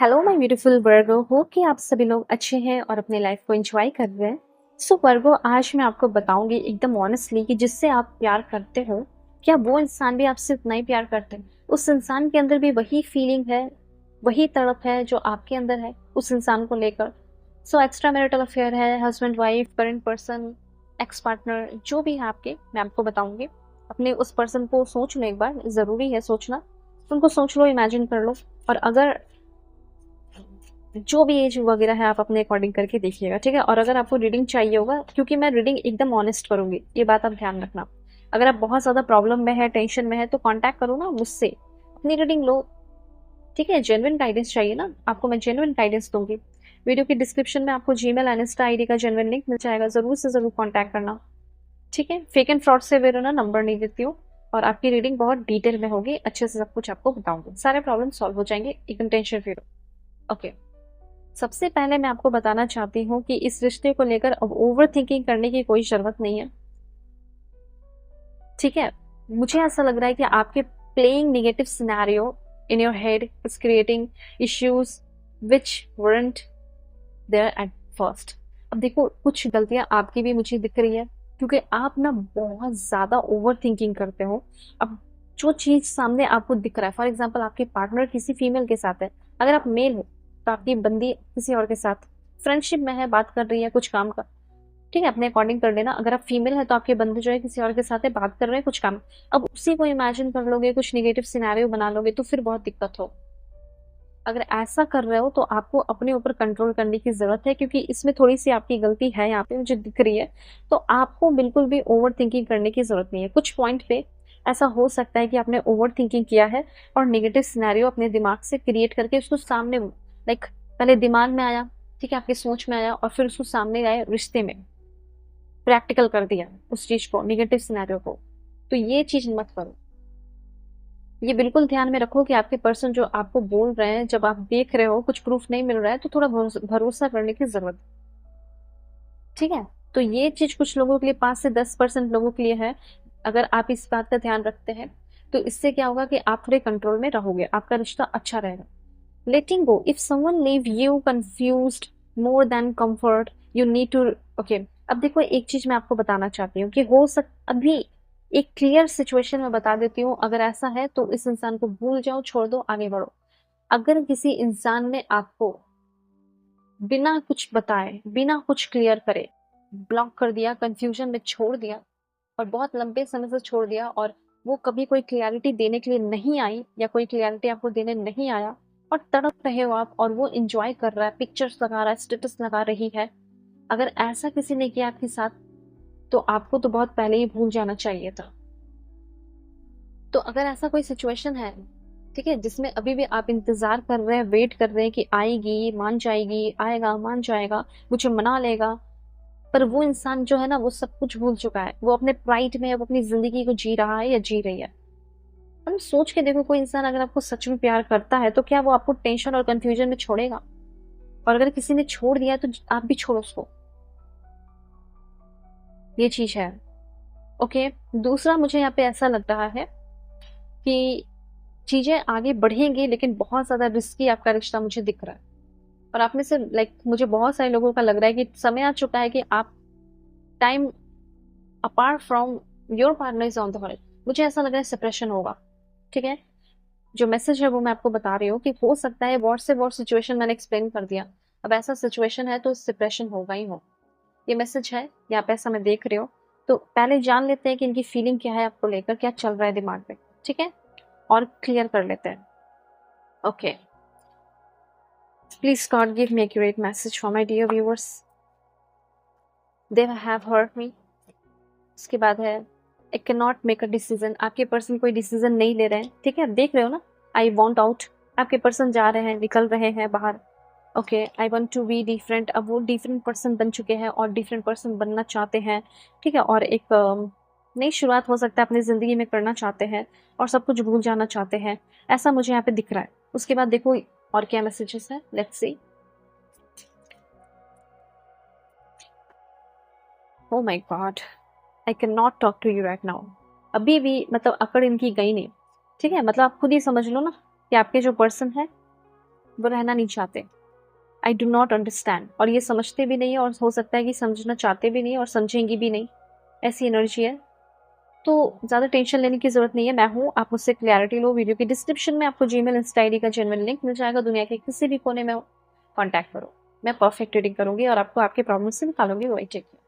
Hello my beautiful Virgo, hope कि आप सभी लोग अच्छे हैं और अपने लाइफ को एंजॉय कर रहे हैं। सो वर्गो, आज मैं आपको बताऊंगी एकदम ऑनेस्टली कि जिससे आप प्यार करते हो, क्या वो इंसान भी आपसे उतना ही प्यार करते हैं? उस इंसान के अंदर भी वही फीलिंग है, वही तड़प है जो आपके अंदर है उस इंसान को लेकर। सो एक्स्ट्रा मैरिटल अफेयर है, husband wife, current person, ex partner, जो भी है आपके, मैं आपको बताऊंगी। अपने उस पर्सन को सोच लो एक बार, ज़रूरी है सोचना। उनको सोच लो, इमेजिन कर लो। और अगर जो भी एज वगैरह है आप अपने अकॉर्डिंग करके देखिएगा, ठीक है? और अगर आपको रीडिंग चाहिए होगा, क्योंकि मैं रीडिंग एकदम ऑनेस्ट करूंगी, ये बात आप ध्यान रखना। अगर आप बहुत ज़्यादा प्रॉब्लम में है, टेंशन में है, तो कांटेक्ट करो ना मुझसे, अपनी रीडिंग लो। ठीक है? जेन्युइन गाइडेंस चाहिए ना आपको, मैं जेन्युइन गाइडेंस दूंगी। वीडियो की डिस्क्रिप्शन में आपको जीमेल एंड इंस्टा आईडी का जेन्युइन लिंक मिल जाएगा, ज़रूर से ज़रूर कॉन्टैक्ट करना। ठीक है? फेक एंड फ्रॉड से मेरा ना नंबर नहीं देती हूँ। और आपकी रीडिंग बहुत डिटेल में होगी, अच्छे से सब कुछ आपको बताऊंगी, सारे प्रॉब्लम सॉल्व हो जाएंगे, एकदम टेंशन फ्री रहो। ओके, सबसे पहले मैं आपको बताना चाहती हूँ कि इस रिश्ते को लेकर अब ओवर थिंकिंग करने की कोई जरूरत नहीं है। ठीक है? मुझे ऐसा लग रहा है कि आपके playing negative scenario in your head is creating issues which weren't there at first. अब देखो, कुछ गलतियां आपकी भी मुझे दिख रही है, क्योंकि आप ना बहुत ज्यादा ओवर थिंकिंग करते हो। अब जो चीज सामने आपको दिख रहा है, फॉर एग्जाम्पल आपके पार्टनर किसी फीमेल के साथ है, अगर आप मेल हो तो आपकी बंदी किसी और के साथ फ्रेंडशिप में है, बात कर रही है कुछ काम का। ठीक है? अपने अकॉर्डिंग कर लेना। अगर आप फीमेल है तो आपके बंदे जो है किसी और के साथ है, बात कर रहे हैं कुछ काम। अब उसी को इमेजिन कर लोगे, कुछ निगेटिव सिनेरियो बना लोगे, तो फिर बहुत दिक्कत हो। अगर ऐसा कर रहे हो तो आपको अपने ऊपर कंट्रोल करने की जरूरत है, क्योंकि इसमें थोड़ी सी आपकी गलती है, यहाँ पे मुझे दिख रही है। तो आपको बिल्कुल भी ओवर थिंकिंग करने की जरूरत नहीं है। कुछ पॉइंट पे ऐसा हो सकता है कि आपने ओवर थिंकिंग किया है और नेगेटिव सिनेरियो अपने दिमाग से क्रिएट करके उसको सामने, लाइक, पहले दिमाग में आया, ठीक है, आपकी सोच में आया, और फिर उसको सामने आए रिश्ते में प्रैक्टिकल कर दिया उस चीज को, नेगेटिव सिनेरियो को। तो ये चीज मत करो। ये बिल्कुल ध्यान में रखो कि आपके पर्सन जो आपको बोल रहे हैं, जब आप देख रहे हो कुछ प्रूफ नहीं मिल रहा है, तो थोड़ा भरोसा करने की जरूरत है। ठीक है? तो ये चीज कुछ लोगों के लिए, 5 से 10% लोगों के लिए है। अगर आप इस बात का ध्यान रखते हैं तो इससे क्या होगा कि आप थोड़े कंट्रोल में रहोगे, आपका रिश्ता अच्छा रहेगा। Letting go, if someone leave you confused more than comfort, you need to. Okay, अब देखो, एक चीज मैं आपको बताना चाहती हूँ कि हो सक अभी एक क्लियर सिचुएशन में बता देती हूँ। अगर ऐसा है तो इस इंसान को भूल जाओ, छोड़ दो, आगे बढ़ो। अगर किसी इंसान ने आपको बिना कुछ बताए, बिना कुछ क्लियर करे ब्लॉक कर दिया, कंफ्यूजन में छोड़ दिया, और बहुत लंबे समय से छोड़ दिया, और वो कभी कोई क्लियरिटी देने के लिए नहीं आई, या कोई क्लियरिटी आपको देने नहीं आया, और तड़प रहे हो आप, और वो इंजॉय कर रहा है, पिक्चर्स लगा रहा है, स्टेटस लगा रही है, अगर ऐसा किसी ने किया आपके साथ, तो आपको तो बहुत पहले ही भूल जाना चाहिए था। तो अगर ऐसा कोई सिचुएशन है, ठीक है, जिसमें अभी भी आप इंतजार कर रहे हैं, वेट कर रहे हैं कि आएगी, मान जाएगी, आएगा, मान जाएगा, मुझे मना लेगा, पर वो इंसान जो है ना, वो सब कुछ भूल चुका है, वो अपने प्राइड में, वो अपनी जिंदगी को जी रहा है या जी रही है। हम सोच के देखो, कोई इंसान अगर आपको सच में प्यार करता है तो क्या वो आपको टेंशन और कंफ्यूजन में छोड़ेगा? और अगर किसी ने छोड़ दिया है तो आप भी छोड़ो उसको। ये चीज है। ओके, दूसरा, मुझे यहाँ पे ऐसा लग रहा है कि चीजें आगे बढ़ेंगी, लेकिन बहुत ज्यादा रिस्की आपका रिश्ता मुझे दिख रहा है। और आप में से, लाइक, मुझे बहुत सारे लोगों का लग रहा है कि समय आ चुका है कि आप, time apart from your partner is on the horizon, मुझे ऐसा लग रहा है सेपरेशन होगा। ठीक है? जो मैसेज है वो मैं आपको बता रही हूँ कि हो सकता है, वॉर से वॉर सिचुएशन मैंने एक्सप्लेन कर दिया, अब ऐसा सिचुएशन है तो सेपरेशन होगा ही हो। ये मैसेज है, यहाँ पे ऐसा मैं देख रही हूँ। तो पहले जान लेते हैं कि इनकी फीलिंग क्या है आपको लेकर, क्या चल रहा है दिमाग में। ठीक है? और क्लियर कर लेते हैं। Okay, please god give me accurate message for my dear viewers. They have hurt me. उसके बाद है, I can not make a decision. आपके पर्सन कोई डिसीजन नहीं ले रहे हैं। ठीक है? देख रहे हो ना, आई वॉन्ट आउट। आपके पर्सन जा रहे हैं, निकल रहे हैं बाहर। Okay, I want to be different. अब वो डिफरेंट पर्सन बन चुके हैं और डिफरेंट पर्सन बनना चाहते हैं। ठीक है? और एक नई शुरुआत हो सकता है अपनी जिंदगी में करना चाहते हैं, और सब कुछ भूल जाना चाहते हैं। ऐसा मुझे यहाँ पे दिख रहा है। उसके बाद देखो और क्या मैसेजेस है, let's see. Oh my god, I can not talk to you right now. अभी भी मतलब अकड़ इनकी गई नहीं। ठीक है? मतलब आप खुद ही समझ लो ना कि आपके जो पर्सन है, वो रहना नहीं चाहते। आई डू नॉट अंडरस्टैंड, और ये समझते भी नहीं है, और हो सकता है कि समझना चाहते भी नहीं और समझेंगी भी नहीं, ऐसी एनर्जी है। तो ज़्यादा टेंशन लेने की ज़रूरत नहीं है, मैं हूँ, आप मुझसे क्लैरिटी लो। वीडियो की डिस्क्रिप्शन में आपको जीमेल, इंस्टा आईडी का जेन्युइन लिंक मिल जाएगा, दुनिया के किसी भी कोने में कॉन्टैक्ट करो, मैं परफेक्ट रीडिंग करूँगी और आपको आपके प्रॉब्लम से निकालूँगी। वही टेक केयर।